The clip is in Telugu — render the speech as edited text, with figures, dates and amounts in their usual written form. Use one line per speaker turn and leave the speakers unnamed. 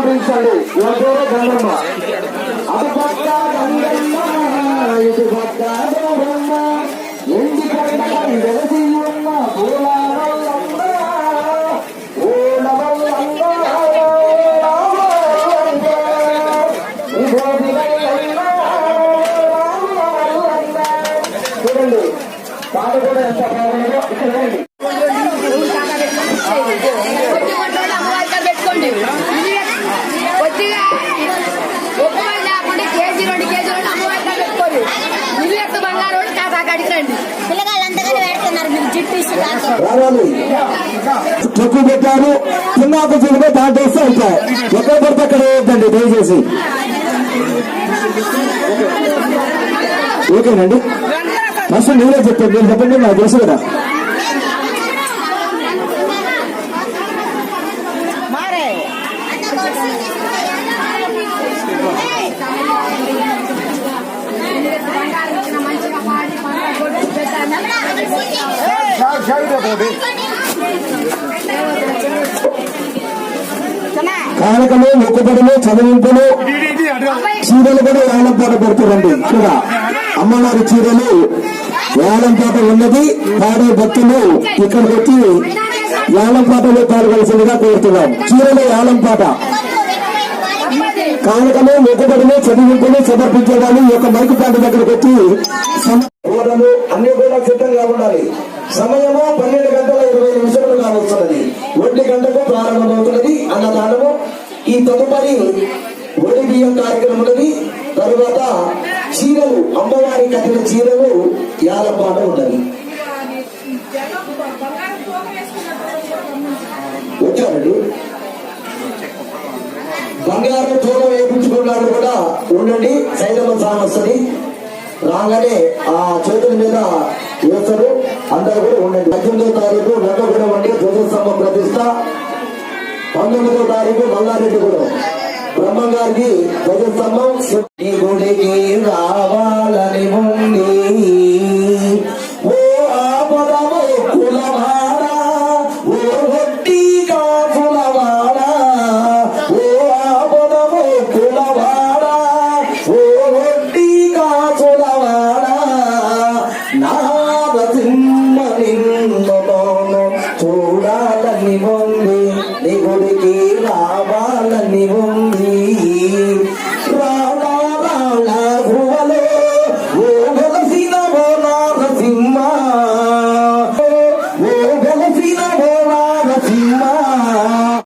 సమర్పించండి. ఎవరో గంగమ్మ అటు పక్క గంగమ్మ ఇటు పక్క గౌరమ్మ ఎండి పక్క వెలసి ఉన్న పూలవల్లమ్మ పూలవల్లమ్మ చూడండి పాట కూడా ఎంత బాగుందో ఇక్కడ
పెట్టుకోండి. కొద్దిగా ఒక్కవాళ్ళు లేకుండా కేజీ 2 కేజీలు అమ్మవారి పెట్టుకోండి. ఇల్లు ఎక్క బంగారు కాదా అడిగిరండి. పిల్లగాళ్ళు అంతగానే పెడుతున్నారు. మీరు
చెక్కు పెట్టారు. తిన్నాక చూస్తే దాంట్లో ఉంటాయి. ఎక్కడ పడితే అక్కడ వేయద్దండి దయచేసి. ఓకేనండి. ఫస్ట్ మీరే చెప్పండి. మీరు చెప్పండి, నాకు తెలుసు కదా. కారకలు, మొక్కుబడులు, చదివింపులు, చీరలు కూడా వేలం పాట పెడుతుందండి. ఇక్కడ అమ్మవారి చీరలు వేలం పాట ఉన్నది. పాడే భక్తులు ఇక్కడికి వచ్చి వేలం పాటలో పాల్గొల్సిందిగా కోరుతున్నాం. చీరలు వేలం పాట, కారకలు, మొక్కుబడులు, చదివింపులు సమర్పించే వాళ్ళు ఈ యొక్క మైకు పాట దగ్గరకు వచ్చి అన్ని కూడా సిద్ధంగా ఉండాలి. సమయము 12 గంటల 20 నిమిషాలు కావస్తున్నది. 1 గంటకు ప్రారంభమవుతున్నది అన్నదానము. ఈ తదుపరి ఒడి బియ్యం కార్యక్రమం. తరువాత చీరలు, అమ్మవారి కట్టిన చీరలు యాలపాట ఉన్నది. వచ్చారండి. బంగారు తోడ వేయించుకున్నారు కూడా ఉండండి. సైదమ్మ సామస్తని రాగానే ఆ చేతుల మీద వేస్తారు. అందరూ కూడా ఉండండి. 18వ తారీఖు నల్లగూడెం వంటి ధ్వజస్తంభం ప్రతిష్ట. 19వ తారీఖు మల్లారెడ్డి కూడా బ్రహ్మంగారికి ధ్వజస్తంభం. ఈ గుడికి రావాలని ఉంది ఓ ఆపదము కులవాడ, ఓ వడ్డీ కాపులవాడ, ఓ ఆపదము కులవాడ, ఓ వడ్డీ కాపులవాడ, నారసింహ నిన్ను చూడాలని ఉంది, నీ గుడికి రావాలని ఉంది. Fatima